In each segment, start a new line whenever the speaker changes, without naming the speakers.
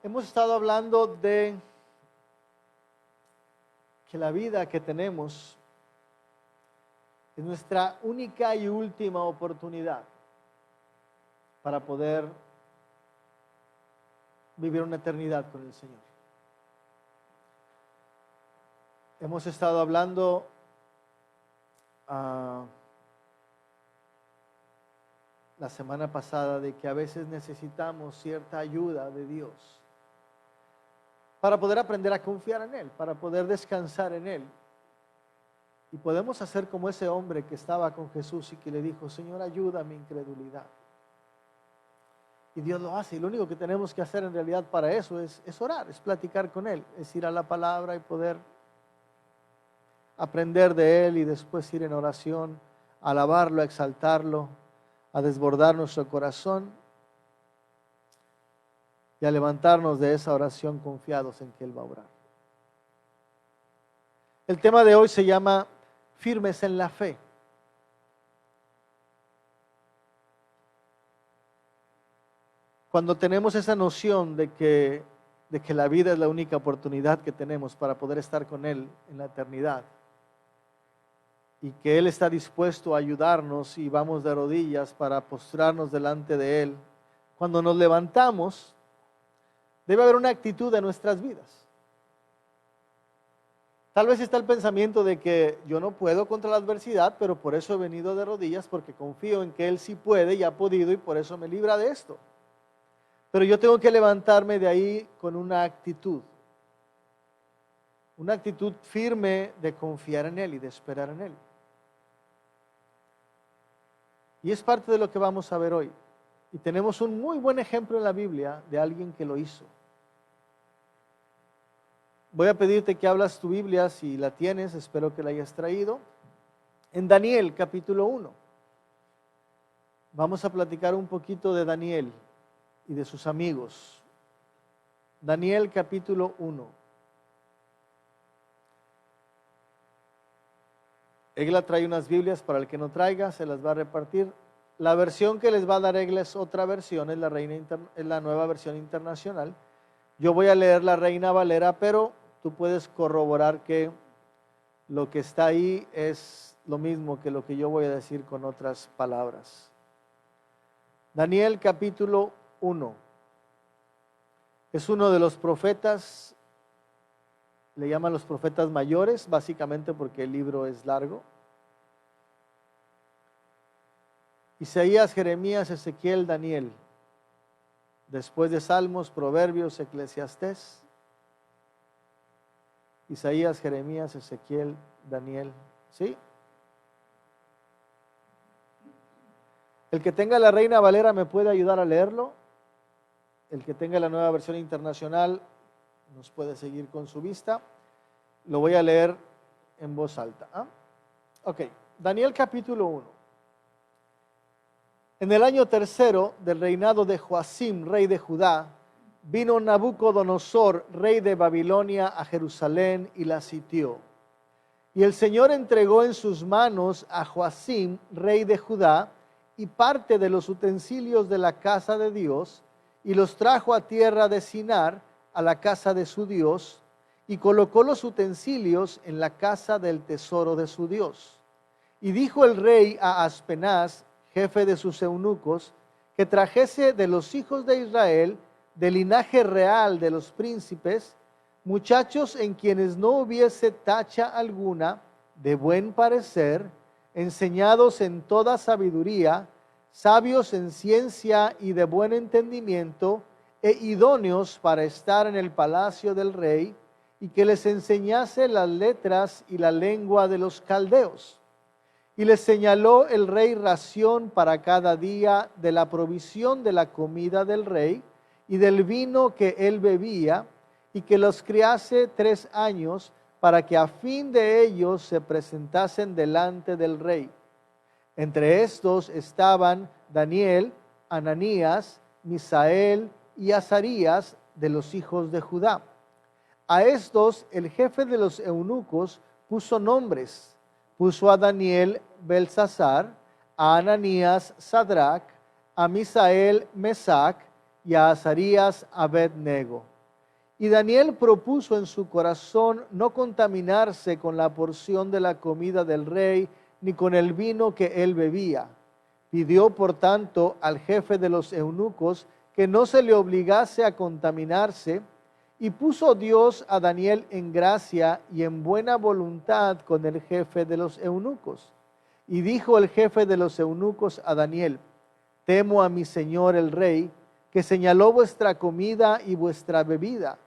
Hemos estado hablando de que la vida que tenemos es nuestra única y última oportunidad para poder vivir una eternidad con el Señor. Hemos estado hablando la semana pasada de que a veces necesitamos cierta ayuda de Dios para poder aprender a confiar en Él, para poder descansar en Él. Y podemos hacer como ese hombre que estaba con Jesús y que le dijo: Señor, ayuda a mi incredulidad. Y Dios lo hace, y lo único que tenemos que hacer en realidad para eso es orar, es platicar con Él, es ir a la palabra y poder aprender de Él y después ir en oración, a alabarlo, a exaltarlo, a desbordar nuestro corazón y a levantarnos de esa oración confiados en que Él va a obrar. El tema de hoy se llama firmes en la fe. Cuando tenemos esa noción de que la vida es la única oportunidad que tenemos para poder estar con Él en la eternidad, y que Él está dispuesto a ayudarnos y vamos de rodillas para postrarnos delante de Él, cuando nos levantamos, debe haber una actitud en nuestras vidas. Tal vez está el pensamiento de que yo no puedo contra la adversidad, pero por eso he venido de rodillas, porque confío en que Él sí puede y ha podido y por eso me libra de esto. Pero yo tengo que levantarme de ahí con una actitud firme de confiar en Él y de esperar en Él. Y es parte de lo que vamos a ver hoy. Y tenemos un muy buen ejemplo en la Biblia de alguien que lo hizo. Voy a pedirte que abras tu Biblia, si la tienes, espero que la hayas traído. En Daniel, capítulo 1. Vamos a platicar un poquito de Daniel y de sus amigos. Daniel, capítulo 1. Egla trae unas Biblias, para el que no traiga, se las va a repartir. La versión que les va a dar Egla es otra versión, es la nueva versión internacional. Yo voy a leer la Reina Valera, pero tú puedes corroborar que lo que está ahí es lo mismo que lo que yo voy a decir con otras palabras. Daniel capítulo 1. Es uno de los profetas, le llaman los profetas mayores, básicamente porque el libro es largo. Isaías, Jeremías, Ezequiel, Daniel. Después de Salmos, Proverbios, Eclesiastés. Isaías, Jeremías, Ezequiel, Daniel. ¿Sí? El que tenga la Reina Valera me puede ayudar a leerlo. El que tenga la nueva versión internacional nos puede seguir con su vista. Lo voy a leer en voz alta. Ok, Daniel capítulo 1. En el año tercero del reinado de Joacim, rey de Judá, vino Nabucodonosor, rey de Babilonia, a Jerusalén y la sitió. Y el Señor entregó en sus manos a Joacim, rey de Judá, y parte de los utensilios de la casa de Dios, y los trajo a tierra de Sinar, a la casa de su Dios, y colocó los utensilios en la casa del tesoro de su Dios. Y dijo el rey a Aspenaz, jefe de sus eunucos, que trajese de los hijos de Israel, del linaje real de los príncipes, muchachos en quienes no hubiese tacha alguna, de buen parecer, enseñados en toda sabiduría, sabios en ciencia y de buen entendimiento, e idóneos para estar en el palacio del rey, y que les enseñase las letras y la lengua de los caldeos. Y les señaló el rey ración para cada día de la provisión de la comida del rey y del vino que él bebía, y que los criase 3 años, para que a fin de ellos se presentasen delante del rey. Entre estos estaban Daniel, Ananías, Misael y Azarías, de los hijos de Judá. A estos el jefe de los eunucos puso nombres. Puso a Daniel Belsasar, a Ananías Sadrac, a Misael Mesac y a Azarías Abednego. Y Daniel propuso en su corazón no contaminarse con la porción de la comida del rey, ni con el vino que él bebía. Pidió, por tanto, al jefe de los eunucos que no se le obligase a contaminarse, y puso Dios a Daniel en gracia y en buena voluntad con el jefe de los eunucos. Y dijo el jefe de los eunucos a Daniel: temo a mi señor el rey, que señaló vuestra comida y vuestra bebida,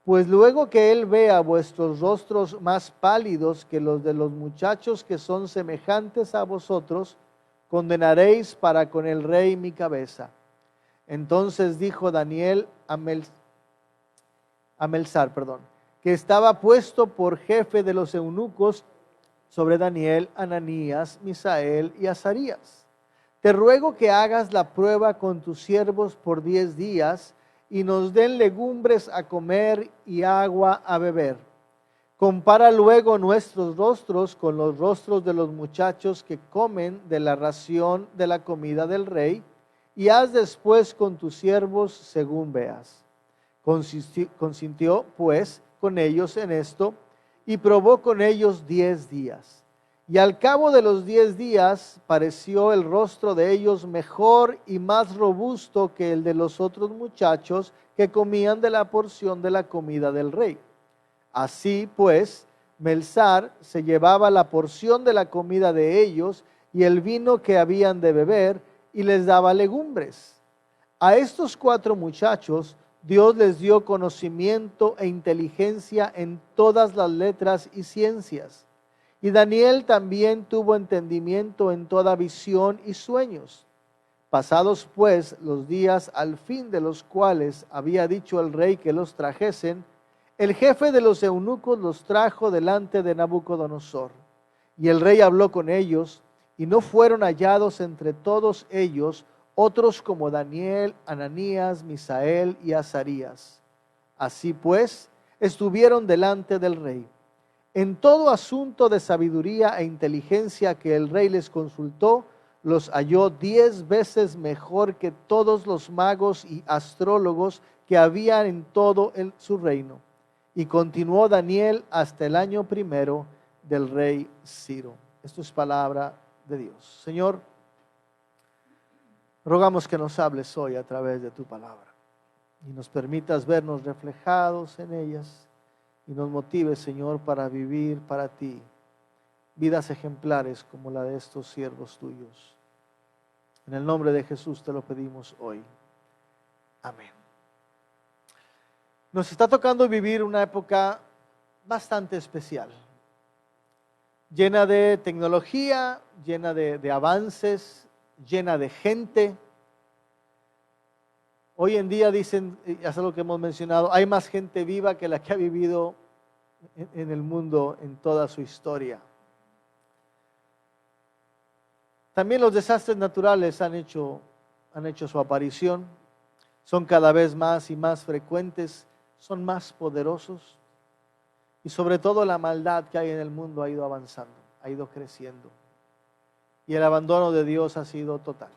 pues luego que él vea vuestros rostros más pálidos que los de los muchachos que son semejantes a vosotros, condenaréis para con el rey mi cabeza. Entonces dijo Daniel a Melzar, que estaba puesto por jefe de los eunucos sobre Daniel, Ananías, Misael y Azarías: te ruego que hagas la prueba con tus siervos por 10 días y nos den legumbres a comer y agua a beber. Compara luego nuestros rostros con los rostros de los muchachos que comen de la ración de la comida del rey, y haz después con tus siervos según veas. Consintió pues con ellos en esto, y probó con ellos 10 días. Y al cabo de los 10 días pareció el rostro de ellos mejor y más robusto que el de los otros muchachos que comían de la porción de la comida del rey. Así pues, Melzar se llevaba la porción de la comida de ellos y el vino que habían de beber, y les daba legumbres. A estos 4 muchachos Dios les dio conocimiento e inteligencia en todas las letras y ciencias. Y Daniel también tuvo entendimiento en toda visión y sueños. Pasados pues los días al fin de los cuales había dicho el rey que los trajesen, el jefe de los eunucos los trajo delante de Nabucodonosor. Y el rey habló con ellos, y no fueron hallados entre todos ellos otros como Daniel, Ananías, Misael y Azarías. Así pues, estuvieron delante del rey. En todo asunto de sabiduría e inteligencia que el rey les consultó, los halló 10 veces mejor que todos los magos y astrólogos que había en todo su reino. Y continuó Daniel hasta el año 1 del rey Ciro. Esto es palabra de Dios. Señor, rogamos que nos hables hoy a través de tu palabra y nos permitas vernos reflejados en ellas y nos motives, Señor, para vivir para ti vidas ejemplares como la de estos siervos tuyos. En el nombre de Jesús te lo pedimos hoy. Amén. Nos está tocando vivir una época bastante especial, llena de tecnología, llena de avances, llena de gente. Hoy en día dicen, es algo que hemos mencionado, hay más gente viva que la que ha vivido en el mundo en toda su historia. También los desastres naturales han hecho su aparición, son cada vez más y más frecuentes, son más poderosos, y sobre todo la maldad que hay en el mundo ha ido avanzando, ha ido creciendo, y el abandono de Dios ha sido total.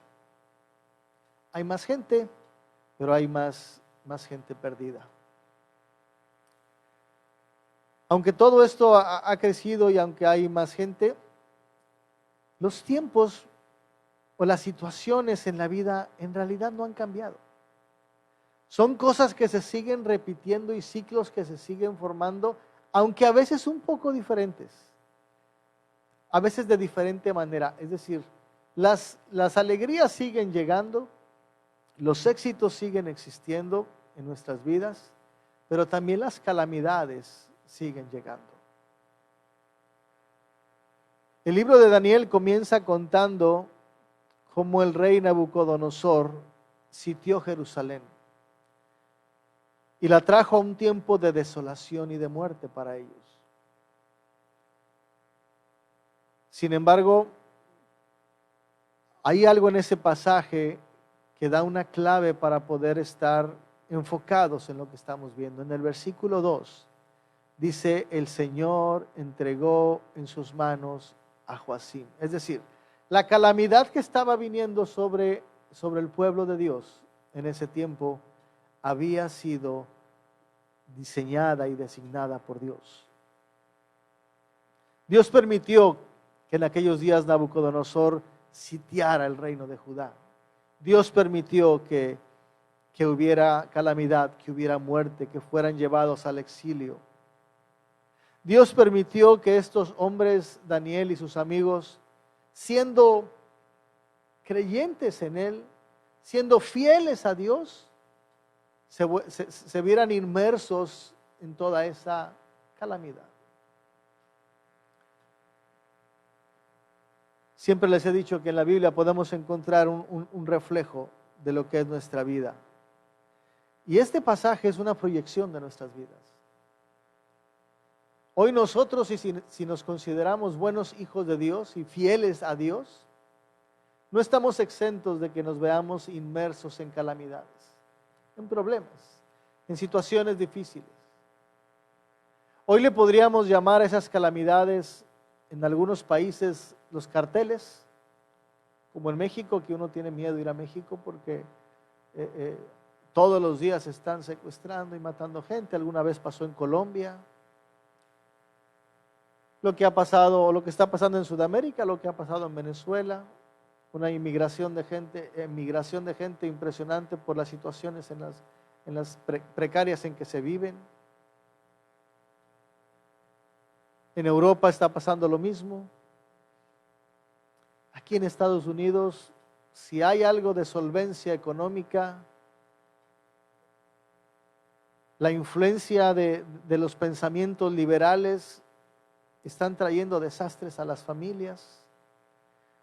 Hay más gente, pero hay más gente perdida. Aunque todo esto ha crecido y aunque hay más gente, los tiempos o las situaciones en la vida en realidad no han cambiado. Son cosas que se siguen repitiendo y ciclos que se siguen formando, aunque a veces un poco diferentes, a veces de diferente manera. Es decir, las alegrías siguen llegando, los éxitos siguen existiendo en nuestras vidas, pero también las calamidades siguen llegando. El libro de Daniel comienza contando cómo el rey Nabucodonosor sitió Jerusalén y la trajo a un tiempo de desolación y de muerte para ellos. Sin embargo, hay algo en ese pasaje que da una clave para poder estar enfocados en lo que estamos viendo. En el versículo 2 dice: el Señor entregó en sus manos a Joacim. Es decir, la calamidad que estaba viniendo sobre el pueblo de Dios en ese tiempo había sido diseñada y designada por Dios. Dios permitió que en aquellos días Nabucodonosor sitiara el reino de Judá. Dios permitió que hubiera calamidad, que hubiera muerte, que fueran llevados al exilio. Dios permitió que estos hombres, Daniel y sus amigos, siendo creyentes en Él, siendo fieles a Dios, se vieran inmersos en toda esa calamidad. Siempre les he dicho que en la Biblia podemos encontrar un reflejo de lo que es nuestra vida. Y este pasaje es una proyección de nuestras vidas. Hoy nosotros, si nos consideramos buenos hijos de Dios y fieles a Dios, no estamos exentos de que nos veamos inmersos en calamidades, en problemas, en situaciones difíciles. Hoy le podríamos llamar a esas calamidades en algunos países los carteles, como en México, que uno tiene miedo de ir a México porque todos los días están secuestrando y matando gente. Alguna vez pasó en Colombia. Lo que ha pasado, o lo que está pasando en Sudamérica, lo que ha pasado en Venezuela, una emigración de gente impresionante por las situaciones en las precarias en que se viven. En Europa está pasando lo mismo. Aquí en Estados Unidos, si hay algo de solvencia económica, la influencia de los pensamientos liberales están trayendo desastres a las familias.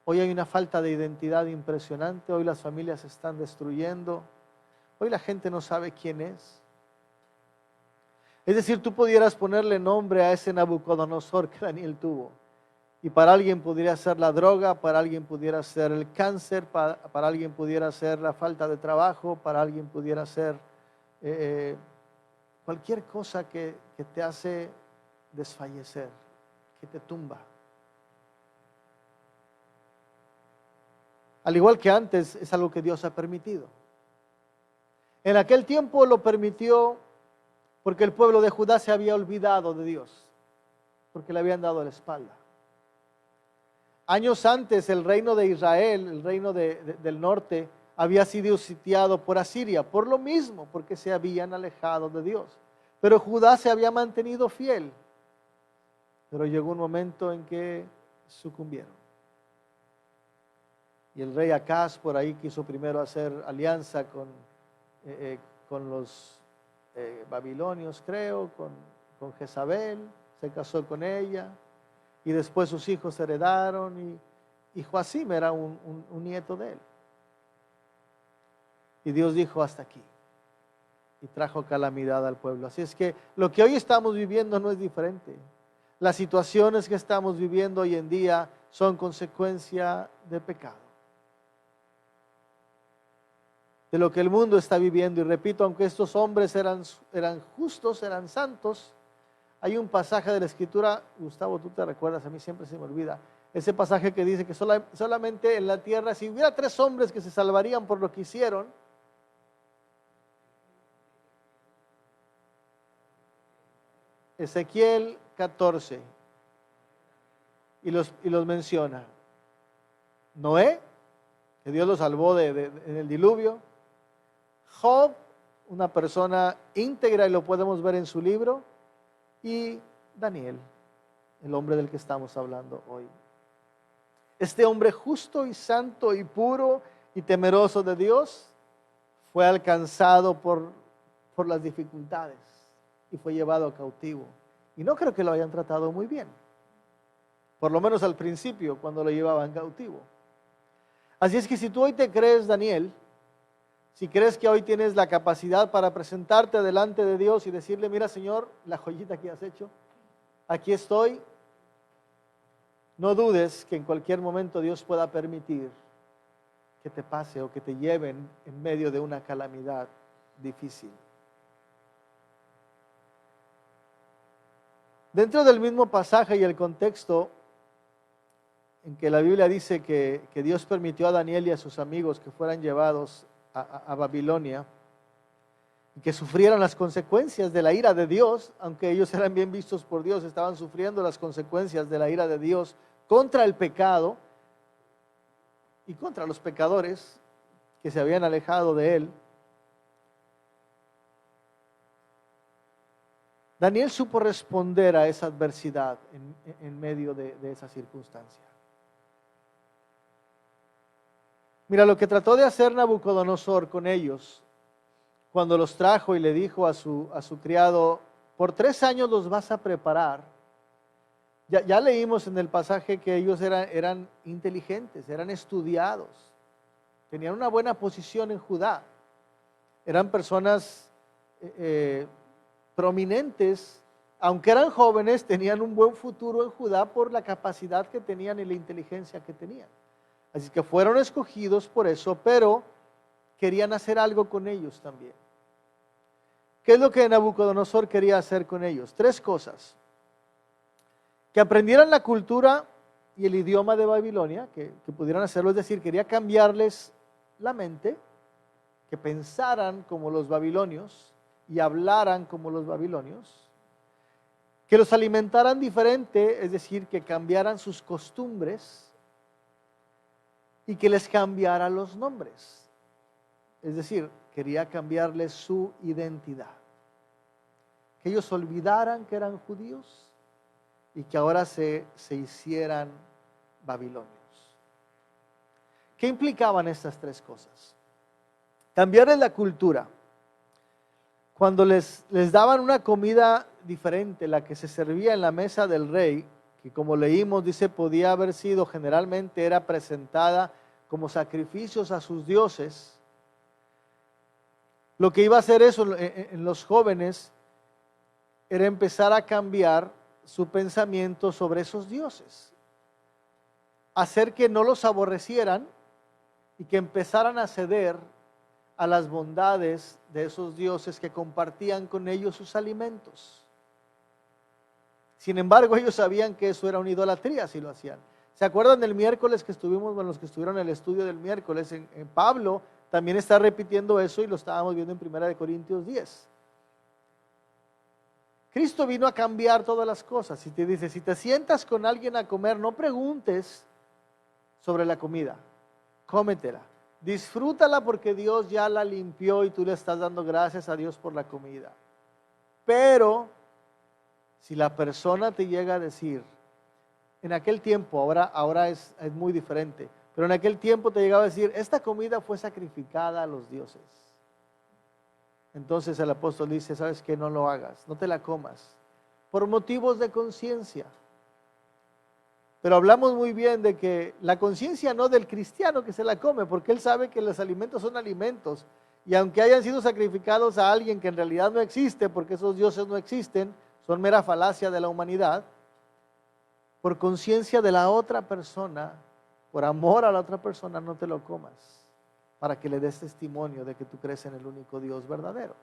Hoy hay una falta de identidad impresionante. Hoy las familias se están destruyendo. Hoy la gente no sabe quién es. Es decir, tú pudieras ponerle nombre a ese Nabucodonosor que Daniel tuvo. Y para alguien pudiera ser la droga, para alguien pudiera ser el cáncer, para alguien pudiera ser la falta de trabajo, para alguien pudiera ser cualquier cosa que te hace desfallecer, que te tumba. Al igual que antes, es algo que Dios ha permitido. En aquel tiempo lo permitió porque el pueblo de Judá se había olvidado de Dios, porque le habían dado la espalda. Años antes, el reino de Israel, el reino del norte, había sido sitiado por Asiria, por lo mismo, porque se habían alejado de Dios. Pero Judá se había mantenido fiel. Pero llegó un momento en que sucumbieron. Y el rey Acaz por ahí quiso primero hacer alianza con los babilonios, creo, con Jezabel, se casó con ella. Y después sus hijos heredaron y Joacim era un nieto de él. Y Dios dijo hasta aquí. Y trajo calamidad al pueblo. Así es que lo que hoy estamos viviendo no es diferente. Las situaciones que estamos viviendo hoy en día son consecuencia de pecado. De lo que el mundo está viviendo. Y repito, aunque estos hombres eran justos, eran santos, hay un pasaje de la Escritura, Gustavo, tú te recuerdas, a mí siempre se me olvida, ese pasaje que dice que solamente en la tierra, si hubiera 3 hombres que se salvarían por lo que hicieron, Ezequiel 14, y los menciona. Noé, que Dios lo salvó en el diluvio. Job, una persona íntegra, y lo podemos ver en su libro. Y Daniel, el hombre del que estamos hablando hoy. Este hombre justo y santo y puro y temeroso de Dios fue alcanzado por las dificultades y fue llevado cautivo. Y no creo que lo hayan tratado muy bien, por lo menos al principio cuando lo llevaban cautivo. Así es que si tú hoy te crees Daniel, si crees que hoy tienes la capacidad para presentarte delante de Dios y decirle, mira Señor, la joyita que has hecho, aquí estoy, no dudes que en cualquier momento Dios pueda permitir que te pase o que te lleven en medio de una calamidad difícil. Dentro del mismo pasaje y el contexto en que la Biblia dice que Dios permitió a Daniel y a sus amigos que fueran llevados a Babilonia, y que sufrieran las consecuencias de la ira de Dios, aunque ellos eran bien vistos por Dios, estaban sufriendo las consecuencias de la ira de Dios contra el pecado y contra los pecadores que se habían alejado de Él. Daniel supo responder a esa adversidad en medio de esa circunstancia. Mira, lo que trató de hacer Nabucodonosor con ellos, cuando los trajo y le dijo a su criado, por 3 años los vas a preparar. Ya leímos en el pasaje que ellos eran inteligentes, eran estudiados, tenían una buena posición en Judá, eran personas prominentes, aunque eran jóvenes, tenían un buen futuro en Judá por la capacidad que tenían y la inteligencia que tenían. Así que fueron escogidos por eso, pero querían hacer algo con ellos también. ¿Qué es lo que Nabucodonosor quería hacer con ellos? 3 cosas. Que aprendieran la cultura y el idioma de Babilonia, que pudieran hacerlo, es decir, quería cambiarles la mente, que pensaran como los babilonios y hablaran como los babilonios, que los alimentaran diferente, es decir, que cambiaran sus costumbres y que les cambiara los nombres. Es decir, quería cambiarles su identidad. Que ellos olvidaran que eran judíos y que ahora se hicieran babilonios. ¿Qué implicaban estas 3 cosas? Cambiarles la cultura. Cuando les daban una comida diferente, la que se servía en la mesa del rey, que como leímos dice podía haber sido, generalmente era presentada como sacrificios a sus dioses, lo que iba a hacer eso en los jóvenes era empezar a cambiar su pensamiento sobre esos dioses, hacer que no los aborrecieran y que empezaran a ceder a las bondades de esos dioses que compartían con ellos sus alimentos. Sin embargo, ellos sabían que eso era una idolatría si lo hacían. ¿Se acuerdan del miércoles que estuvimos, bueno, los que estuvieron en el estudio del miércoles? En Pablo también está repitiendo eso y lo estábamos viendo en 1 Corintios 10. Cristo vino a cambiar todas las cosas. Y te dice, si te sientas con alguien a comer, no preguntes sobre la comida, cómetela. Disfrútala porque Dios ya la limpió y tú le estás dando gracias a Dios por la comida. Pero si la persona te llega a decir, en aquel tiempo, ahora es muy diferente, pero en aquel tiempo te llegaba a decir, esta comida fue sacrificada a los dioses. Entonces el apóstol dice, ¿sabes qué? No lo hagas, no te la comas, por motivos de conciencia. Pero hablamos muy bien de que la conciencia no del cristiano que se la come, porque él sabe que los alimentos son alimentos, y aunque hayan sido sacrificados a alguien que en realidad no existe, porque esos dioses no existen, son mera falacia de la humanidad, por conciencia de la otra persona, por amor a la otra persona, no te lo comas, para que le des testimonio de que tú crees en el único Dios verdadero.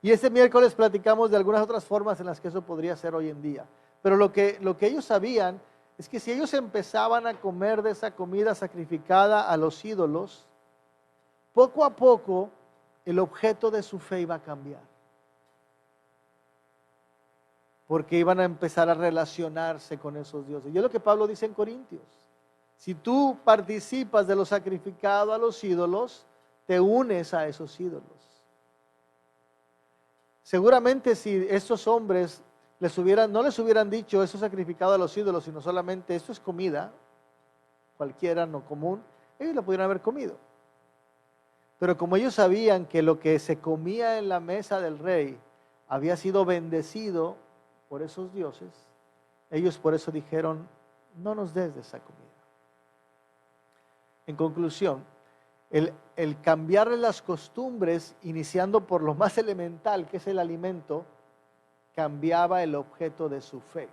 Y este miércoles platicamos de algunas otras formas en las que eso podría ser hoy en día. Pero lo que ellos sabían es que si ellos empezaban a comer de esa comida sacrificada a los ídolos, poco a poco el objeto de su fe iba a cambiar. Porque iban a empezar a relacionarse con esos dioses. Y es lo que Pablo dice en Corintios. Si tú participas de lo sacrificado a los ídolos, te unes a esos ídolos. Seguramente si estos hombres no les hubieran dicho eso sacrificado a los ídolos, sino solamente esto es comida, cualquiera no común, ellos lo pudieran haber comido. Pero como ellos sabían que lo que se comía en la mesa del rey había sido bendecido por esos dioses, ellos por eso dijeron, no nos des de esa comida. En conclusión, el cambiarle las costumbres, iniciando por lo más elemental, que es el alimento, cambiaba el objeto de su fe.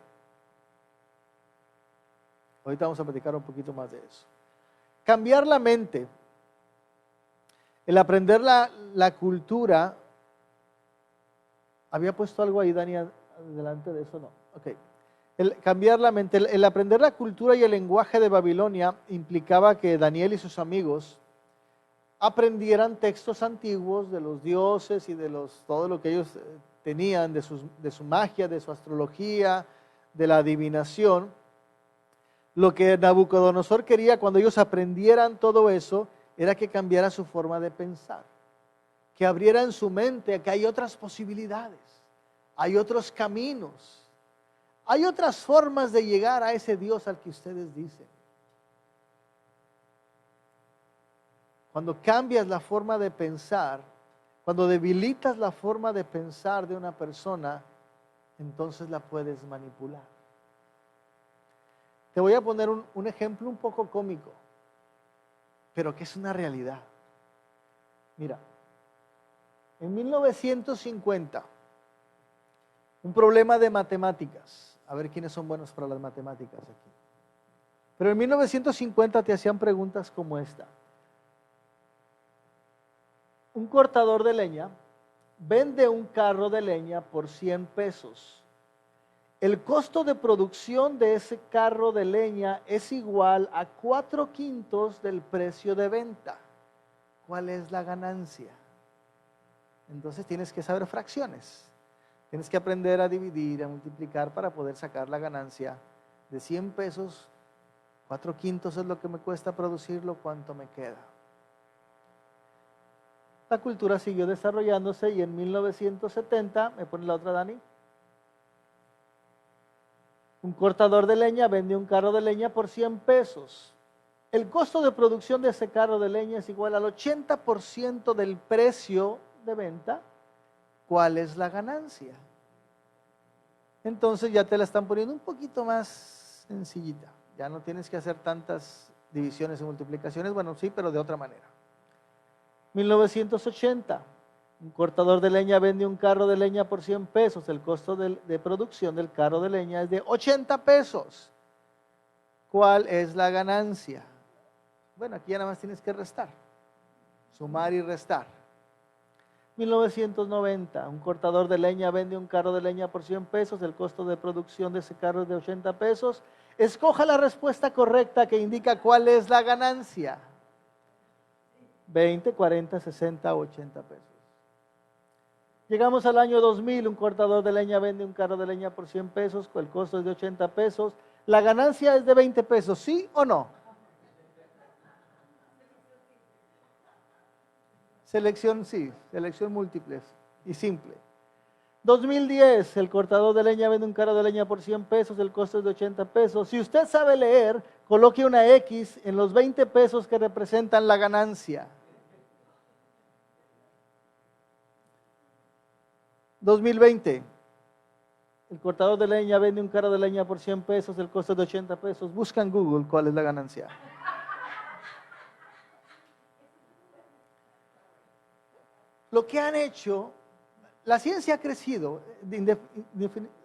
Ahorita vamos a platicar un poquito más de eso. Cambiar la mente, el aprender la cultura. ¿Había puesto algo ahí, Dani, delante de eso? No. Ok. El cambiar la mente, el aprender la cultura y el lenguaje de Babilonia implicaba que Daniel y sus amigos aprendieran textos antiguos de los dioses y de todo lo que ellos tenían, de su magia, de su astrología, de la adivinación. Lo que Nabucodonosor quería cuando ellos aprendieran todo eso era que cambiara su forma de pensar, que abriera en su mente que hay otras posibilidades, hay otros caminos, hay otras formas de llegar a ese Dios al que ustedes dicen. Cuando cambias la forma de pensar, cuando debilitas la forma de pensar de una persona, entonces la puedes manipular. Te voy a poner un ejemplo un poco cómico, pero que es una realidad. Mira, en 1950, un problema de matemáticas. A ver quiénes son buenos para las matemáticas aquí. Pero en 1950 te hacían preguntas como esta. Un cortador de leña vende un carro de leña por 100 pesos. El costo de producción de ese carro de leña es igual a 4/5 del precio de venta. ¿Cuál es la ganancia? Entonces tienes que saber fracciones. Tienes que aprender a dividir, a multiplicar para poder sacar la ganancia de 100 pesos. 4/5 es lo que me cuesta producirlo, ¿cuánto me queda? La cultura siguió desarrollándose y en 1970, ¿me pone la otra, Dani? Un cortador de leña vende un carro de leña por 100 pesos. El costo de producción de ese carro de leña es igual al 80% del precio de venta. ¿Cuál es la ganancia? Entonces ya te la están poniendo un poquito más sencillita. Ya no tienes que hacer tantas divisiones y multiplicaciones. Bueno, sí, pero de otra manera. 1980, un cortador de leña vende un carro de leña por 100 pesos. El costo de producción del carro de leña es de 80 pesos. ¿Cuál es la ganancia? Bueno, aquí ya nada más tienes que restar. Sumar y restar. 1990, un cortador de leña vende un carro de leña por 100 pesos. El costo de producción de ese carro es de 80 pesos. Escoja la respuesta correcta que indica cuál es la ganancia. 20, 40, 60, 80 pesos. Llegamos al año 2000, un cortador de leña vende un carro de leña por 100 pesos, el costo es de 80 pesos. La ganancia es de 20 pesos, ¿sí o no? Selección sí, selección múltiples y simple. 2010, el cortador de leña vende un carro de leña por 100 pesos, el costo es de 80 pesos. Si usted sabe leer, coloque una X en los 20 pesos que representan la ganancia. 2020, el cortador de leña vende un carro de leña por 100 pesos, el costo es de 80 pesos. Busca en Google cuál es la ganancia. Lo que han hecho, la ciencia ha crecido,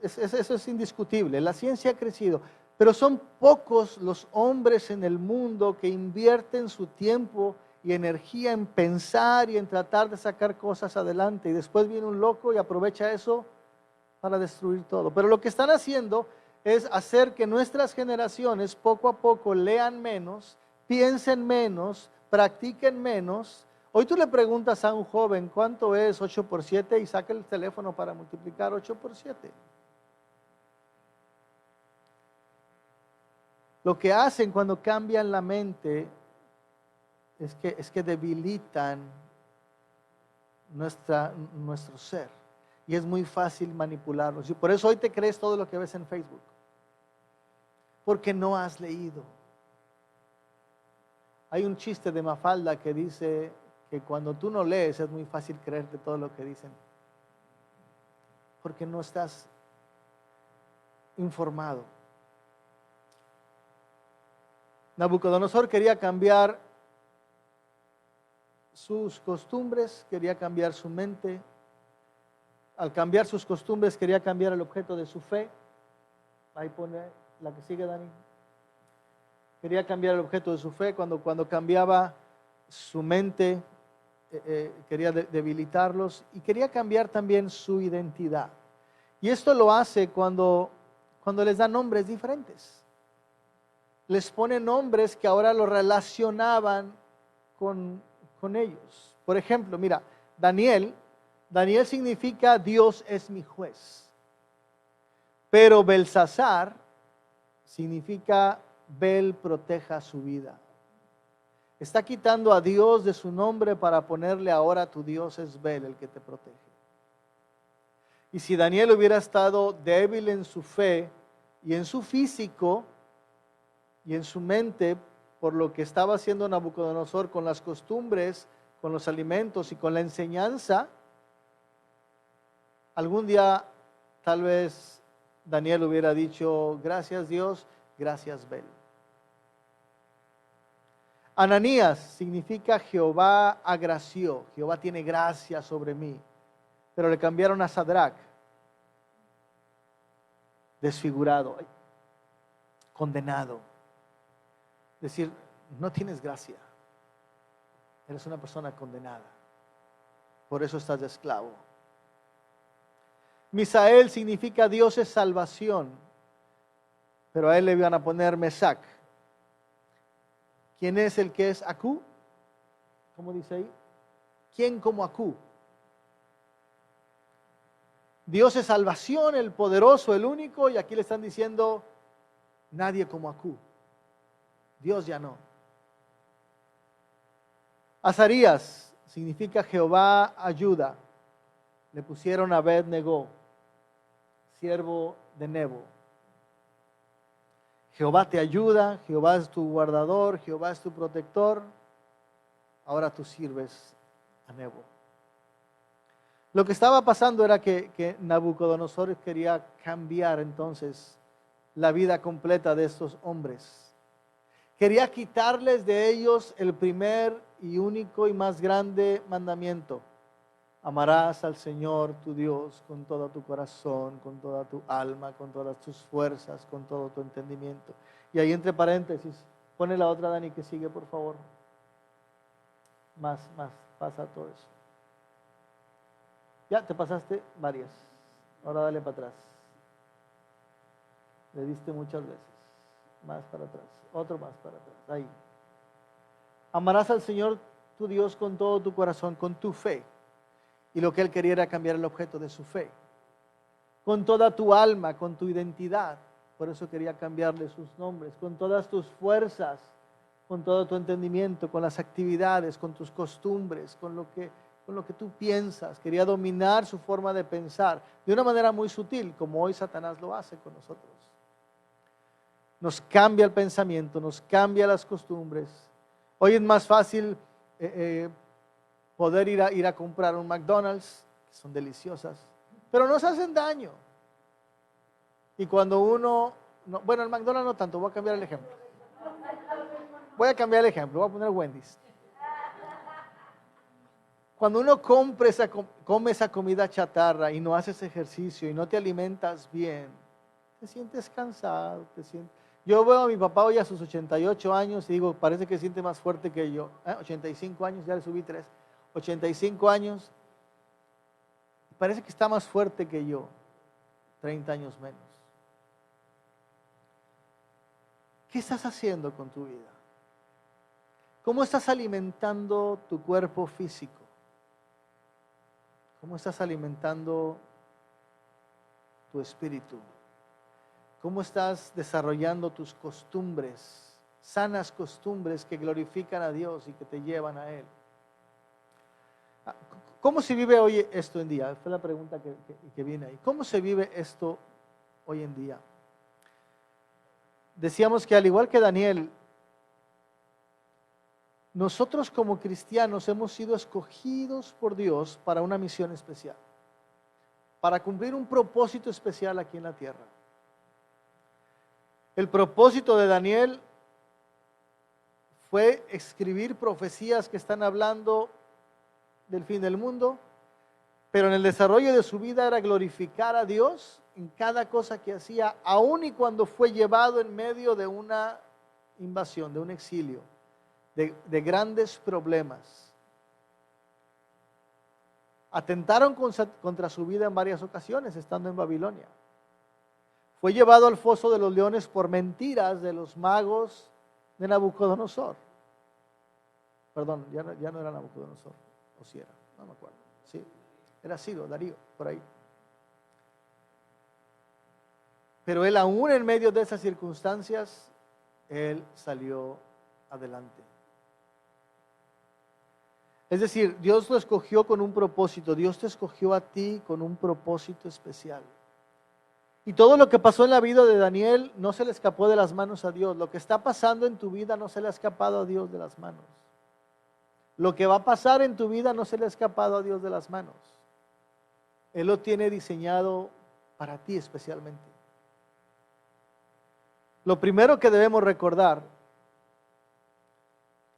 eso es indiscutible, la ciencia ha crecido, pero son pocos los hombres en el mundo que invierten su tiempo y energía en pensar y en tratar de sacar cosas adelante, y después viene un loco y aprovecha eso para destruir todo. Pero lo que están haciendo es hacer que nuestras generaciones poco a poco lean menos, piensen menos, practiquen menos. Hoy tú le preguntas a un joven cuánto es 8 por 7 y saca el teléfono para multiplicar 8 por 7. Lo que hacen cuando cambian la mente es que debilitan nuestro ser. Y es muy fácil manipularlos. Y por eso hoy te crees todo lo que ves en Facebook. Porque no has leído. Hay un chiste de Mafalda que dice que cuando tú no lees es muy fácil creerte todo lo que dicen. Porque no estás informado. Nabucodonosor quería cambiar sus costumbres, quería cambiar su mente. Al cambiar sus costumbres quería cambiar el objeto de su fe. Ahí pone la que sigue, Dani. Quería cambiar el objeto de su fe. Cuando cambiaba su mente, quería debilitarlos y quería cambiar también su identidad. Y esto lo hace cuando les da nombres diferentes. Les pone nombres que ahora lo relacionaban con con ellos. Por ejemplo, mira, Daniel significa Dios es mi juez. Pero Belsasar significa Bel proteja su vida. Está quitando a Dios de su nombre para ponerle ahora tu Dios es Bel, el que te protege. Y si Daniel hubiera estado débil en su fe y en su físico y en su mente, por lo que estaba haciendo Nabucodonosor con las costumbres, con los alimentos y con la enseñanza, algún día tal vez Daniel hubiera dicho, gracias Dios, gracias Bel. Ananías significa Jehová agració, Jehová tiene gracia sobre mí. Pero le cambiaron a Sadrach, desfigurado, condenado. Es decir, no tienes gracia, eres una persona condenada, por eso estás de esclavo. Misael significa Dios es salvación, pero a él le iban a poner Mesac. ¿Quién es el que es Acú? ¿Cómo dice ahí? ¿Quién como Acú? Dios es salvación, el poderoso, el único, y aquí le están diciendo, nadie como Acú. Dios ya no. Azarías significa Jehová ayuda. Le pusieron a Abed-Negó, siervo de Nebo. Jehová te ayuda, Jehová es tu guardador, Jehová es tu protector. Ahora tú sirves a Nebo. Lo que estaba pasando era que Nabucodonosor quería cambiar entonces la vida completa de estos hombres. Quería quitarles de ellos el primer y único y más grande mandamiento. Amarás al Señor tu Dios con todo tu corazón, con toda tu alma, con todas tus fuerzas, con todo tu entendimiento. Y ahí entre paréntesis, pone la otra, Dani, que sigue, por favor. Más, pasa todo eso. Ya, te pasaste varias. Ahora dale para atrás. Le diste muchas veces. Más para atrás. Otro más para atrás. Ahí. Amarás al Señor tu Dios con todo tu corazón, con tu fe. Y lo que él quería era cambiar el objeto de su fe. Con toda tu alma, con tu identidad. Por eso quería cambiarle sus nombres. Con todas tus fuerzas, con todo tu entendimiento, con las actividades, con tus costumbres, con lo que tú piensas. Quería dominar su forma de pensar de una manera muy sutil, como hoy Satanás lo hace con nosotros. Nos cambia el pensamiento, nos cambia las costumbres. Hoy es más fácil poder ir a comprar un McDonald's, que son deliciosas, pero nos hacen daño. Y cuando uno, bueno, el McDonald's no tanto, voy a cambiar el ejemplo. Voy a poner Wendy's. Cuando uno come esa comida chatarra y no haces ejercicio y no te alimentas bien, te sientes cansado, Yo veo a mi papá hoy a sus 88 años y digo, parece que siente más fuerte que yo. 85 años, ya le subí 3. 85 años, parece que está más fuerte que yo, 30 años menos. ¿Qué estás haciendo con tu vida? ¿Cómo estás alimentando tu cuerpo físico? ¿Cómo estás alimentando tu espíritu? ¿Cómo estás desarrollando tus costumbres, sanas costumbres que glorifican a Dios y que te llevan a Él? ¿Cómo se vive hoy esto en día? Fue la pregunta que viene ahí. ¿Cómo se vive esto hoy en día? Decíamos que al igual que Daniel, nosotros como cristianos hemos sido escogidos por Dios para una misión especial, para cumplir un propósito especial aquí en la tierra. El propósito de Daniel fue escribir profecías que están hablando del fin del mundo, pero en el desarrollo de su vida era glorificar a Dios en cada cosa que hacía, aun y cuando fue llevado en medio de una invasión, de un exilio, de grandes problemas. Atentaron contra su vida en varias ocasiones estando en Babilonia. Fue llevado al foso de los leones por mentiras de los magos de Nabucodonosor. Perdón, ya no era Nabucodonosor, o si era, no me acuerdo. Sí, era Ciro, Darío, por ahí. Pero él aún en medio de esas circunstancias, él salió adelante. Es decir, Dios lo escogió con un propósito, Dios te escogió a ti con un propósito especial. Y todo lo que pasó en la vida de Daniel no se le escapó de las manos a Dios. Lo que está pasando en tu vida no se le ha escapado a Dios de las manos. Lo que va a pasar en tu vida no se le ha escapado a Dios de las manos. Él lo tiene diseñado para ti especialmente. Lo primero que debemos recordar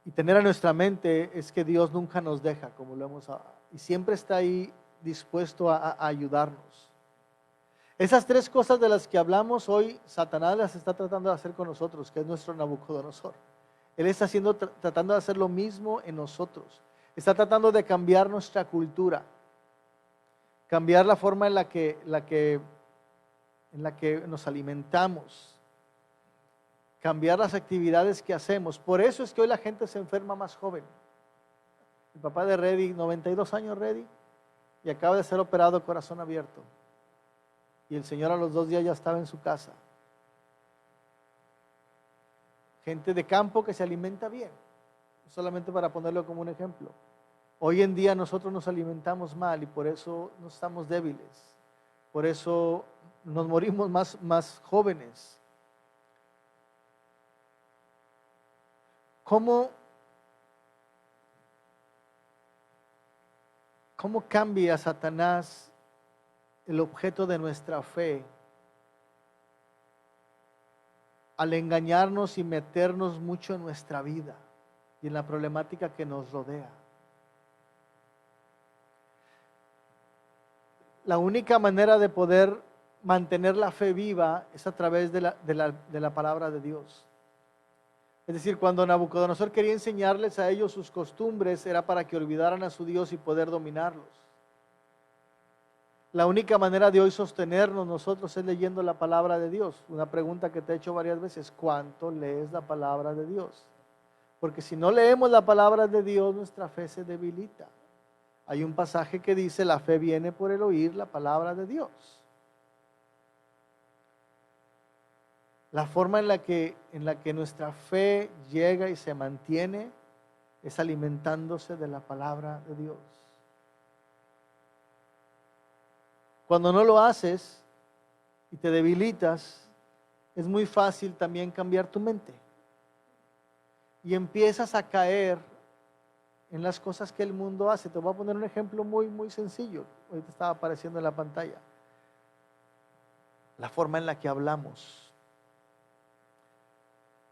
y tener en nuestra mente es que Dios nunca nos deja, como lo hemos, y siempre está ahí dispuesto a ayudarnos. Esas tres cosas de las que hablamos hoy, Satanás las está tratando de hacer con nosotros, que es nuestro Nabucodonosor. Él está tratando de hacer lo mismo en nosotros. Está tratando de cambiar nuestra cultura, cambiar la forma en la que nos alimentamos, cambiar las actividades que hacemos. Por eso es que hoy la gente se enferma más joven. El papá de Reddy, 92 años Reddy, y acaba de ser operado corazón abierto. Y el Señor a los 2 días ya estaba en su casa. Gente de campo que se alimenta bien, solamente para ponerlo como un ejemplo. Hoy en día nosotros nos alimentamos mal y por eso nos estamos débiles. Por eso nos morimos más jóvenes. ¿Cómo cambia Satanás el objeto de nuestra fe al engañarnos y meternos mucho en nuestra vida y en la problemática que nos rodea? La única manera de poder mantener la fe viva es a través de la palabra de Dios. Es decir, cuando Nabucodonosor quería enseñarles a ellos sus costumbres, era para que olvidaran a su Dios y poder dominarlos. La única manera de hoy sostenernos nosotros es leyendo la palabra de Dios. Una pregunta que te he hecho varias veces: ¿cuánto lees la palabra de Dios? Porque si no leemos la palabra de Dios, nuestra fe se debilita. Hay un pasaje que dice: la fe viene por el oír la palabra de Dios. La forma en la que nuestra fe llega y se mantiene es alimentándose de la palabra de Dios. Cuando no lo haces y te debilitas, es muy fácil también cambiar tu mente. Y empiezas a caer en las cosas que el mundo hace. Te voy a poner un ejemplo muy sencillo. Ahorita estaba apareciendo en la pantalla. La forma en la que hablamos.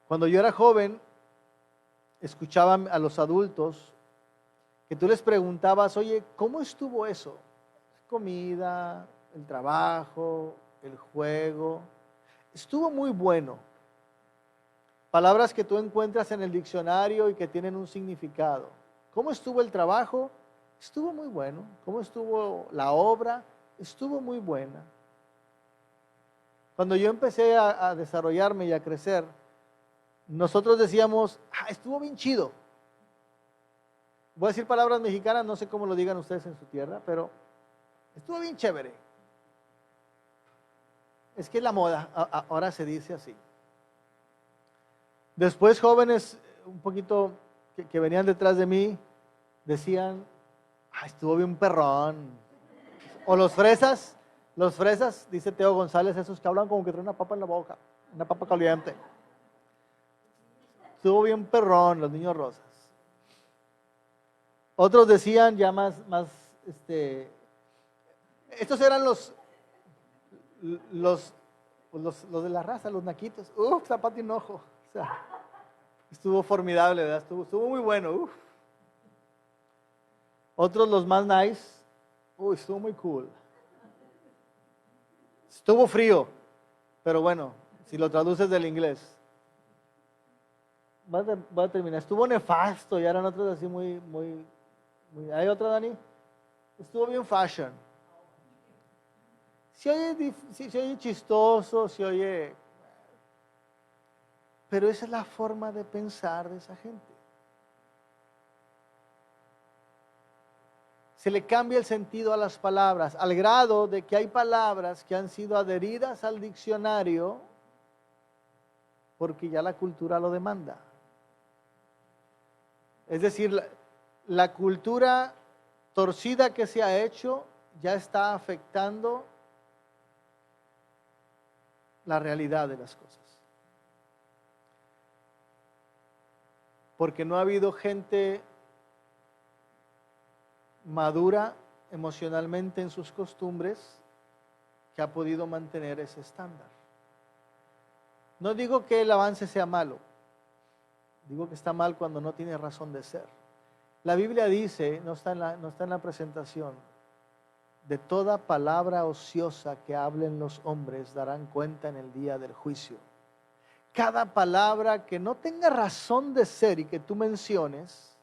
Cuando yo era joven, escuchaba a los adultos que tú les preguntabas: oye, ¿cómo estuvo eso? Comida, el trabajo, el juego. Estuvo muy bueno. Palabras que tú encuentras en el diccionario y que tienen un significado. ¿Cómo estuvo el trabajo? Estuvo muy bueno. ¿Cómo estuvo la obra? Estuvo muy buena. Cuando yo empecé a desarrollarme y a crecer, nosotros decíamos: estuvo bien chido. Voy a decir palabras mexicanas, no sé cómo lo digan ustedes en su tierra, pero estuvo bien chévere. Es que es la moda, ahora se dice así. Después jóvenes un poquito que venían detrás de mí decían: estuvo bien perrón. O los fresas, dice Teo González, esos que hablan como que traen una papa en la boca, una papa caliente. Estuvo bien perrón, los niños rosas. Otros decían ya estos eran los de la raza, los naquitos. Zapato hinojo. O sea, estuvo formidable, ¿verdad? Estuvo muy bueno. Otros, los más nice. Estuvo muy cool. Estuvo frío, pero bueno, si lo traduces del inglés. Voy a terminar. Estuvo nefasto, y eran otros así muy. ¿Hay otra, Dani? Estuvo bien fashion. Se oye chistoso, se oye. Pero esa es la forma de pensar de esa gente. se le cambia el sentido a las palabras, al grado de que hay palabras que han sido adheridas al diccionario porque ya la cultura lo demanda. Es decir, la cultura torcida que se ha hecho ya está afectando la realidad de las cosas. Porque no ha habido gente madura emocionalmente en sus costumbres que ha podido mantener ese estándar. No digo que el avance sea malo, digo que está mal cuando no tiene razón de ser. La Biblia dice, no está en la presentación, de toda palabra ociosa que hablen los hombres darán cuenta en el día del juicio. Cada palabra que no tenga razón de ser y que tú menciones,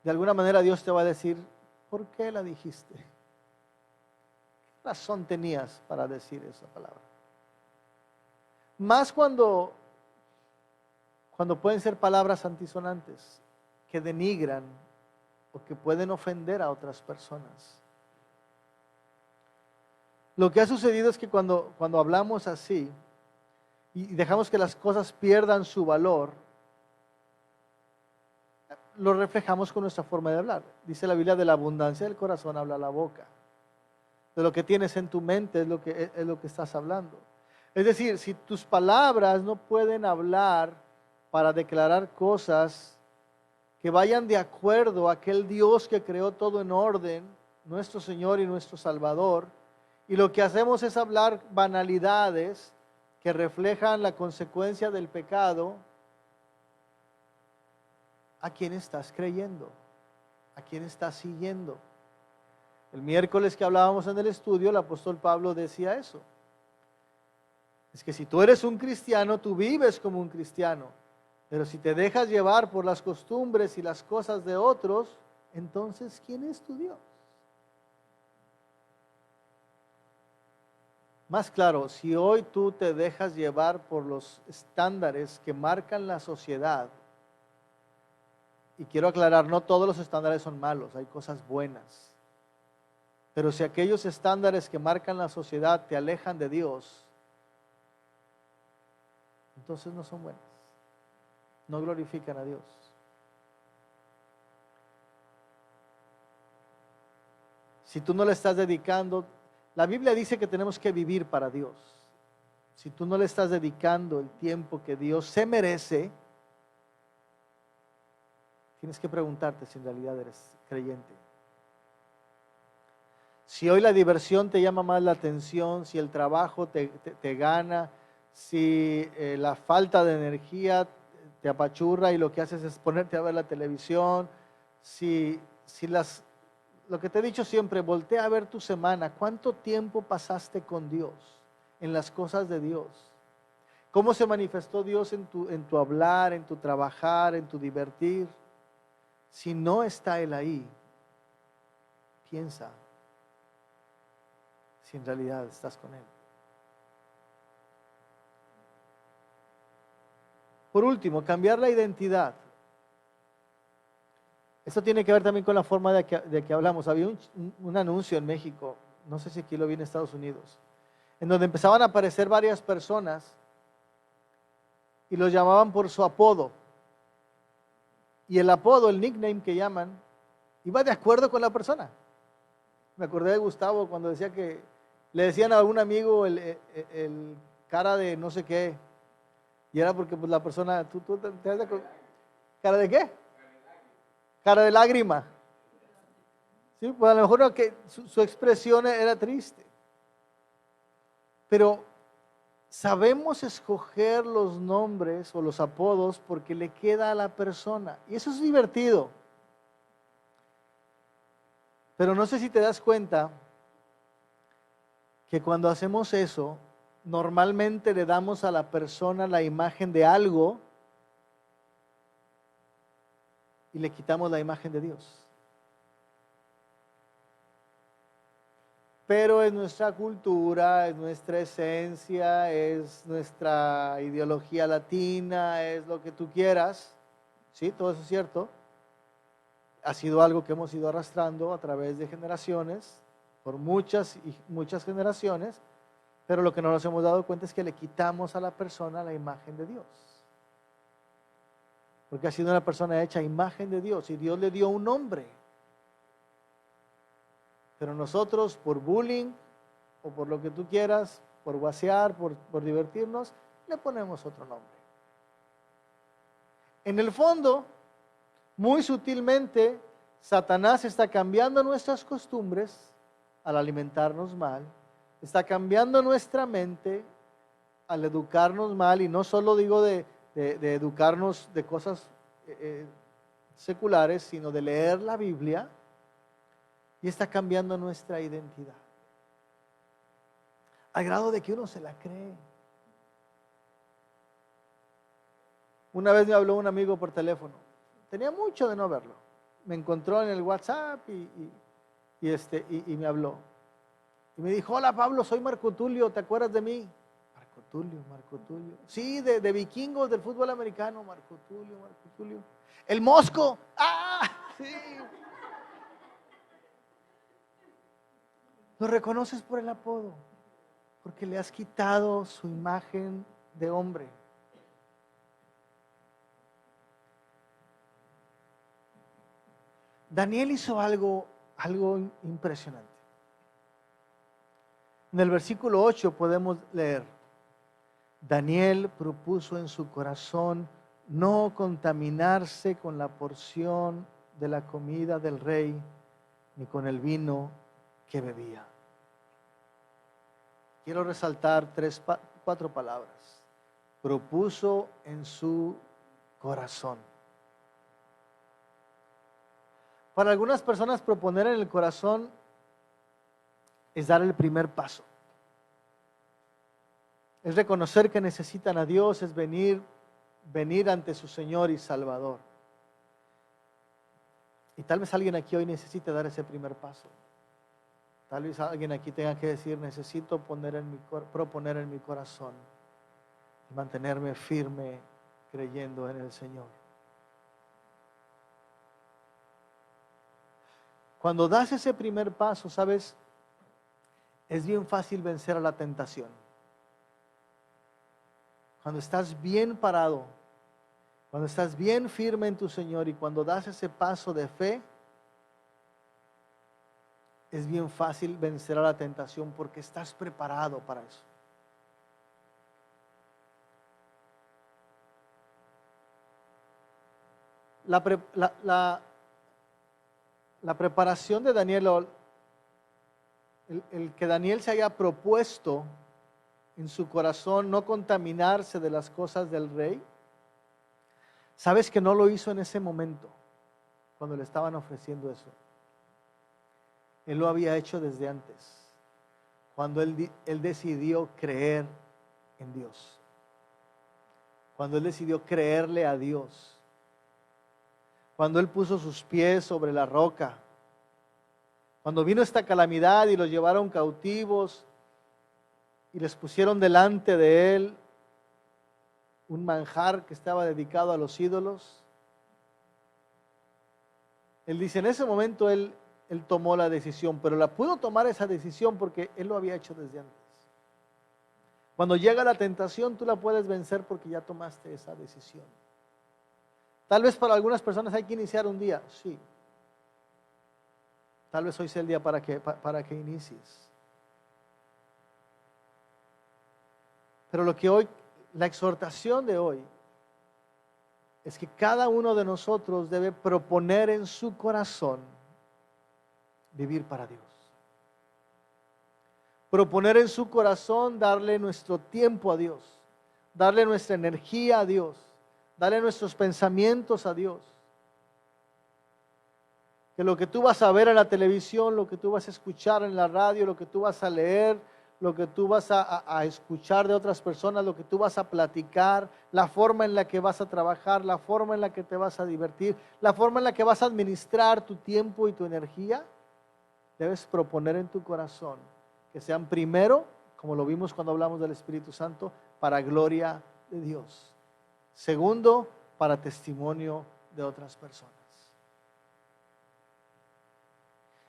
de alguna manera Dios te va a decir, ¿por qué la dijiste? ¿Qué razón tenías para decir esa palabra? Más cuando pueden ser palabras antisonantes, que denigran o que pueden ofender a otras personas. Lo que ha sucedido es que cuando hablamos así y dejamos que las cosas pierdan su valor, lo reflejamos con nuestra forma de hablar. Dice la Biblia, de la abundancia del corazón habla la boca. De lo que tienes en tu mente es lo que estás hablando. Es decir, si tus palabras no pueden hablar para declarar cosas que vayan de acuerdo a aquel Dios que creó todo en orden, nuestro Señor y nuestro Salvador, y lo que hacemos es hablar banalidades que reflejan la consecuencia del pecado, ¿a quién estás creyendo? ¿A quién estás siguiendo? El miércoles que hablábamos en el estudio, el apóstol Pablo decía eso. Es que si tú eres un cristiano, tú vives como un cristiano. Pero si te dejas llevar por las costumbres y las cosas de otros, entonces, ¿quién es tu Dios? Más claro, si hoy tú te dejas llevar por los estándares que marcan la sociedad, y quiero aclarar, no todos los estándares son malos, hay cosas buenas. Pero si aquellos estándares que marcan la sociedad te alejan de Dios, entonces no son buenas. No glorifican a Dios. Si tú no le estás dedicando, la Biblia dice que tenemos que vivir para Dios. Si tú no le estás dedicando el tiempo que Dios se merece, tienes que preguntarte si en realidad eres creyente. Si hoy la diversión te llama más la atención, si el trabajo te gana, si la falta de energía te apachurra y lo que haces es ponerte a ver la televisión, lo que te he dicho siempre, voltea a ver tu semana, ¿cuánto tiempo pasaste con Dios, en las cosas de Dios? ¿Cómo se manifestó Dios en tu hablar, en tu trabajar, en tu divertir? Si no está Él ahí, piensa si en realidad estás con Él. Por último, cambiar la identidad. Esto tiene que ver también con la forma de que hablamos. Había un anuncio en México, no sé si aquí lo vi en Estados Unidos, en donde empezaban a aparecer varias personas y los llamaban por su apodo. Y el apodo, el nickname que llaman, iba de acuerdo con la persona. Me acordé de Gustavo cuando decía que le decían a algún amigo el cara de no sé qué. Y era porque pues, la persona, ¿tú te das de acuerdo? ¿Cara de qué? Cara de lágrima. Sí, pues a lo mejor no, que su expresión era triste. Pero sabemos escoger los nombres o los apodos porque le queda a la persona. Y eso es divertido. Pero no sé si te das cuenta que cuando hacemos eso, normalmente le damos a la persona la imagen de algo y le quitamos la imagen de Dios. Pero es nuestra cultura, es nuestra esencia, es nuestra ideología latina, es lo que tú quieras, ¿sí? Todo eso es cierto. ha sido algo que hemos ido arrastrando a través de generaciones, por muchas y muchas generaciones, pero lo que no nos hemos dado cuenta es que le quitamos a la persona la imagen de Dios. Porque ha sido una persona hecha a imagen de Dios y Dios le dio un nombre. Pero nosotros, por bullying o por lo que tú quieras, por guasear, por divertirnos, le ponemos otro nombre. En el fondo, muy sutilmente, Satanás está cambiando nuestras costumbres al alimentarnos mal, está cambiando nuestra mente al educarnos mal, y no solo digo de educarnos de cosas seculares, sino de leer la Biblia, y está cambiando nuestra identidad. Al grado de que uno se la cree. Una vez me habló un amigo por teléfono. Tenía mucho de no verlo. Me encontró en el WhatsApp y me habló. Y me dijo: hola Pablo, soy Marco Tulio, ¿te acuerdas de mí? Marco Tulio. Sí, de vikingos del fútbol americano, Marco Tulio. El Mosco. ¡Ah! Sí. Lo reconoces por el apodo, porque le has quitado su imagen de hombre. Daniel hizo algo impresionante. En el versículo 8 podemos leer: Daniel propuso en su corazón no contaminarse con la porción de la comida del rey, ni con el vino que bebía. Quiero resaltar 4 palabras. Propuso en su corazón. Para algunas personas, proponer en el corazón es dar el primer paso. Es reconocer que necesitan a Dios, es venir ante su Señor y Salvador. Y tal vez alguien aquí hoy necesite dar ese primer paso. Tal vez alguien aquí tenga que decir: necesito proponer en mi corazón y mantenerme firme creyendo en el Señor. Cuando das ese primer paso, ¿sabes? Es bien fácil vencer a la tentación. Cuando estás bien parado, cuando estás bien firme en tu Señor y cuando das ese paso de fe, es bien fácil vencer a la tentación porque estás preparado para eso. La preparación de Daniel, el que Daniel se haya propuesto en su corazón no contaminarse de las cosas del rey, sabes que no lo hizo en ese momento, cuando le estaban ofreciendo eso. Él lo había hecho desde antes, cuando él decidió creer en Dios, cuando él decidió creerle a Dios, cuando él puso sus pies sobre la roca, cuando vino esta calamidad y los llevaron cautivos y les pusieron delante de él un manjar que estaba dedicado a los ídolos. Él dice: en ese momento él tomó la decisión, pero la pudo tomar esa decisión porque él lo había hecho desde antes. Cuando llega la tentación, tú la puedes vencer porque ya tomaste esa decisión. Tal vez para algunas personas hay que iniciar un día, sí. Tal vez hoy sea el día para que inicies. Pero la exhortación de hoy es que cada uno de nosotros debe proponer en su corazón vivir para Dios. Proponer en su corazón darle nuestro tiempo a Dios, darle nuestra energía a Dios, darle nuestros pensamientos a Dios. Que lo que tú vas a ver en la televisión, lo que tú vas a escuchar en la radio, lo que tú vas a leer, lo que tú vas a escuchar de otras personas, lo que tú vas a platicar, la forma en la que vas a trabajar, la forma en la que te vas a divertir, la forma en la que vas a administrar tu tiempo y tu energía, debes proponer en tu corazón que sean primero, como lo vimos cuando hablamos del Espíritu Santo, para gloria de Dios. Segundo, para testimonio de otras personas.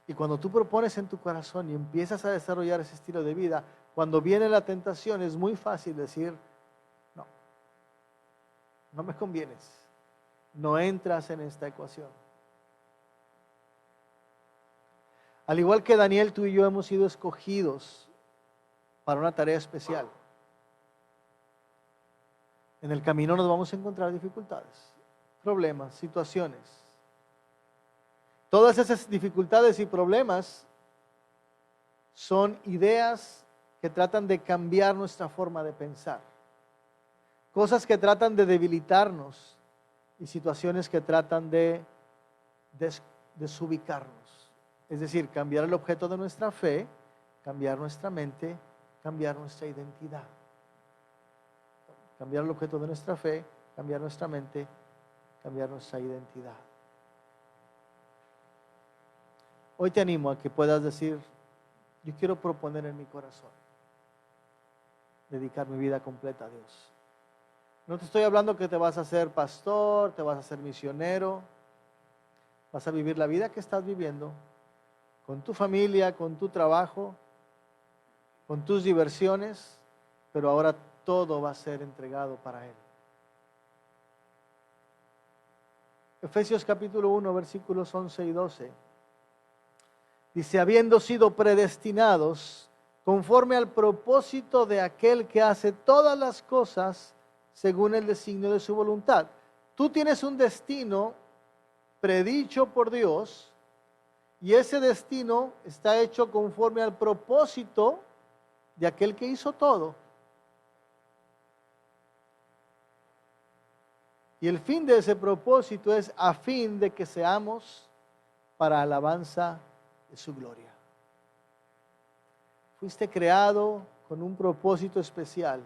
Y cuando tú propones en tu corazón y empiezas a desarrollar ese estilo de vida, cuando viene la tentación es muy fácil decir, no, no me convienes, no entras en esta ecuación. Al igual que Daniel, tú y yo hemos sido escogidos para una tarea especial. En el camino nos vamos a encontrar dificultades, problemas, situaciones. Todas esas dificultades y problemas son ideas que tratan de cambiar nuestra forma de pensar. Cosas que tratan de debilitarnos y situaciones que tratan de desubicarnos. Es decir, cambiar el objeto de nuestra fe, cambiar nuestra mente, cambiar nuestra identidad. Cambiar el objeto de nuestra fe, cambiar nuestra mente, cambiar nuestra identidad. Hoy te animo a que puedas decir, yo quiero proponer en mi corazón dedicar mi vida completa a Dios. No te estoy hablando que te vas a hacer pastor, te vas a hacer misionero, vas a vivir la vida que estás viviendo, con tu familia, con tu trabajo, con tus diversiones, pero ahora todo va a ser entregado para Él. Efesios capítulo 1, versículos 11 y 12. Dice, habiendo sido predestinados conforme al propósito de aquel que hace todas las cosas según el designio de su voluntad. Tú tienes un destino predicho por Dios y ese destino está hecho conforme al propósito de aquel que hizo todo. Y el fin de ese propósito es a fin de que seamos para alabanza de su gloria. Fuiste creado con un propósito especial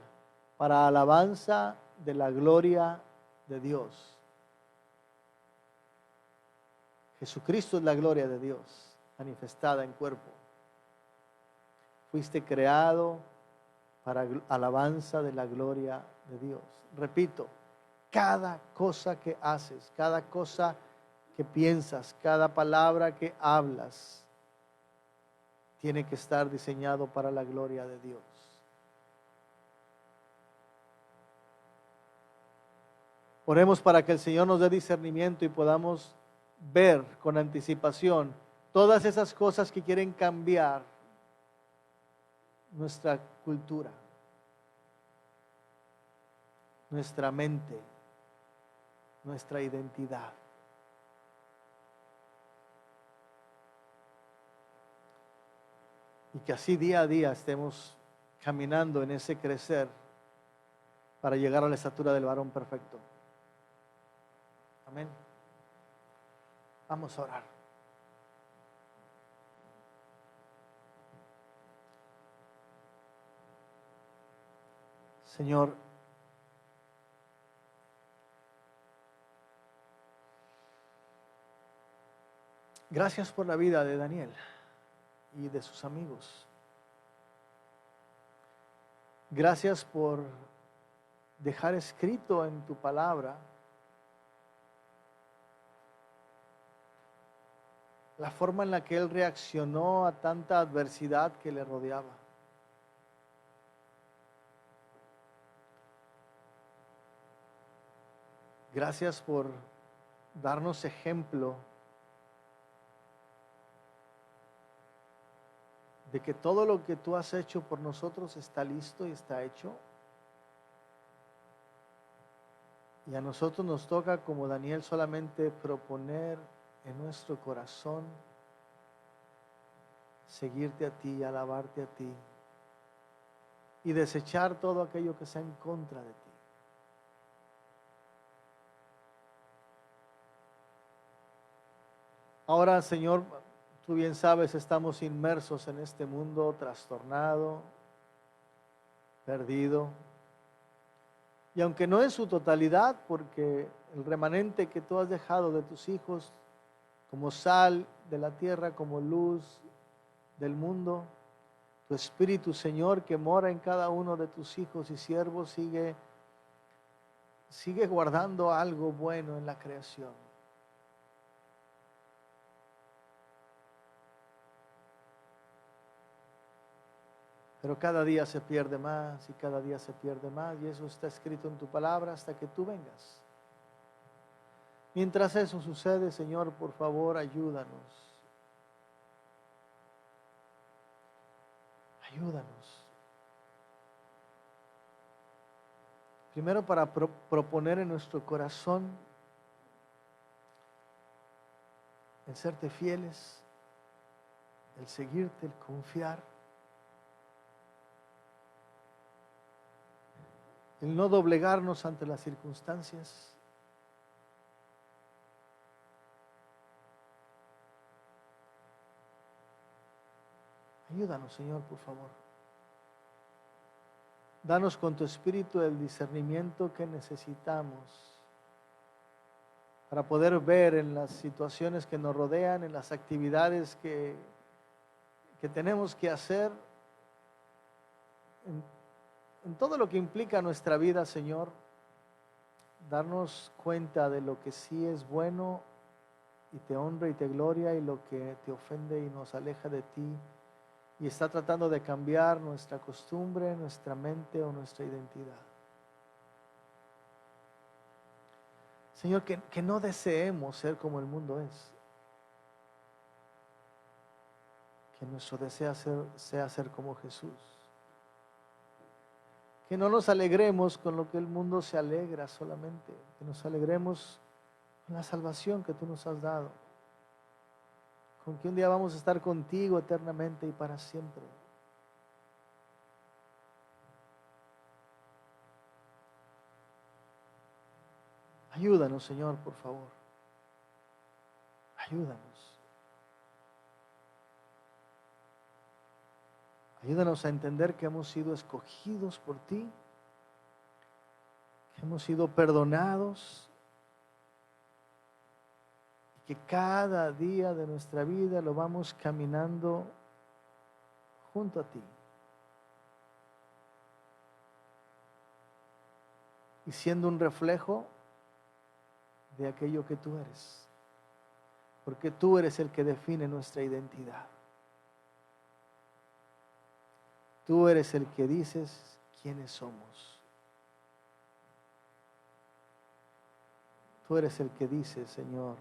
para alabanza de la gloria de Dios. Jesucristo es la gloria de Dios manifestada en cuerpo. Fuiste creado para alabanza de la gloria de Dios. Repito, cada cosa que haces, cada cosa que piensas, cada palabra que hablas, tiene que estar diseñado para la gloria de Dios. Oremos para que el Señor nos dé discernimiento y podamos ver con anticipación todas esas cosas que quieren cambiar nuestra cultura, nuestra mente, nuestra identidad. Y que así día a día estemos caminando en ese crecer para llegar a la estatura del varón perfecto. Amén. Vamos a orar. Señor, gracias por la vida de Daniel y de sus amigos. Gracias por dejar escrito en tu palabra la forma en la que él reaccionó a tanta adversidad que le rodeaba. Gracias por darnos ejemplo de que todo lo que tú has hecho por nosotros está listo y está hecho. Y a nosotros nos toca, como Daniel, solamente proponer en nuestro corazón seguirte a ti, alabarte a ti y desechar todo aquello que sea en contra de ti. Ahora, Señor, tú bien sabes, estamos inmersos en este mundo trastornado, perdido. Y aunque no en su totalidad, porque el remanente que tú has dejado de tus hijos, como sal de la tierra, como luz del mundo, tu Espíritu, Señor, que mora en cada uno de tus hijos y siervos, sigue guardando algo bueno en la creación. Pero cada día se pierde más y cada día se pierde más, y eso está escrito en tu palabra hasta que tú vengas. Mientras eso sucede, Señor, por favor, ayúdanos. Ayúdanos. Primero, para proponer en nuestro corazón el serte fieles, el seguirte, el confiar, el no doblegarnos ante las circunstancias. Ayúdanos, Señor, por favor. Danos con tu Espíritu el discernimiento que necesitamos para poder ver en las situaciones que nos rodean, en las actividades que tenemos que hacer, en todo lo que implica nuestra vida, Señor, darnos cuenta de lo que sí es bueno y te honra y te gloria, y lo que te ofende y nos aleja de ti y está tratando de cambiar nuestra costumbre, nuestra mente o nuestra identidad. Señor, que no deseemos ser como el mundo es. Que nuestro deseo sea ser como Jesús. Que no nos alegremos con lo que el mundo se alegra solamente. Que nos alegremos con la salvación que tú nos has dado. Con que un día vamos a estar contigo eternamente y para siempre. Ayúdanos, Señor, por favor. Ayúdanos. Ayúdanos a entender que hemos sido escogidos por ti, que hemos sido perdonados y que cada día de nuestra vida lo vamos caminando junto a ti. Y siendo un reflejo de aquello que tú eres, porque tú eres el que define nuestra identidad. Tú eres el que dices quiénes somos. Tú eres el que dice, Señor,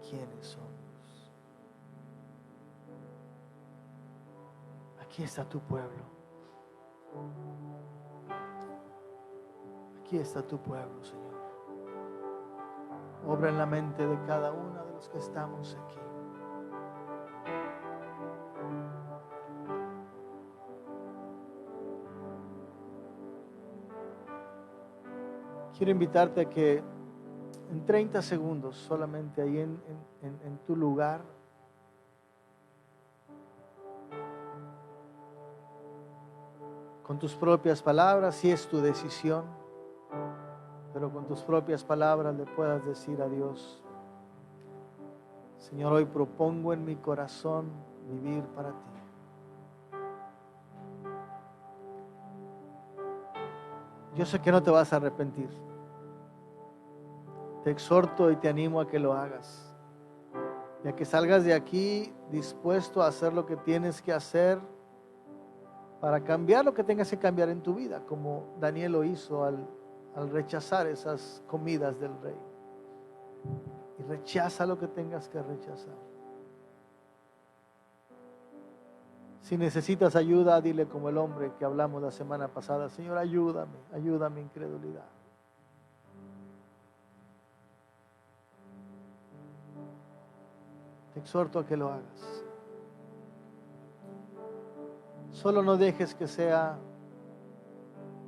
quiénes somos. Aquí está tu pueblo. Aquí está tu pueblo, Señor. Obra en la mente de cada uno de los que estamos aquí. Quiero invitarte a que en 30 segundos, solamente ahí en tu lugar, con tus propias palabras, si es tu decisión, pero con tus propias palabras le puedas decir a Dios: Señor, hoy propongo en mi corazón vivir para ti. Yo sé que no te vas a arrepentir. Te exhorto y te animo a que lo hagas, y a que salgas de aquí dispuesto a hacer lo que tienes que hacer para cambiar lo que tengas que cambiar en tu vida, como Daniel lo hizo al rechazar esas comidas del rey. Y rechaza lo que tengas que rechazar. Si necesitas ayuda, dile como el hombre que hablamos la semana pasada: Señor, ayúdame, ayuda a mi incredulidad. Te exhorto a que lo hagas. Solo no dejes que sea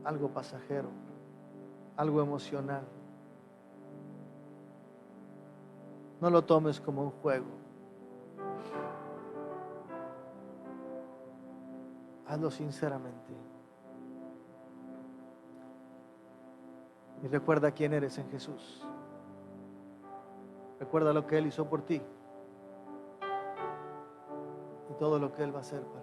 algo pasajero, algo emocional. No lo tomes como un juego. Hazlo sinceramente. Y recuerda quién eres en Jesús. Recuerda lo que Él hizo por ti y todo lo que Él va a hacer para ti.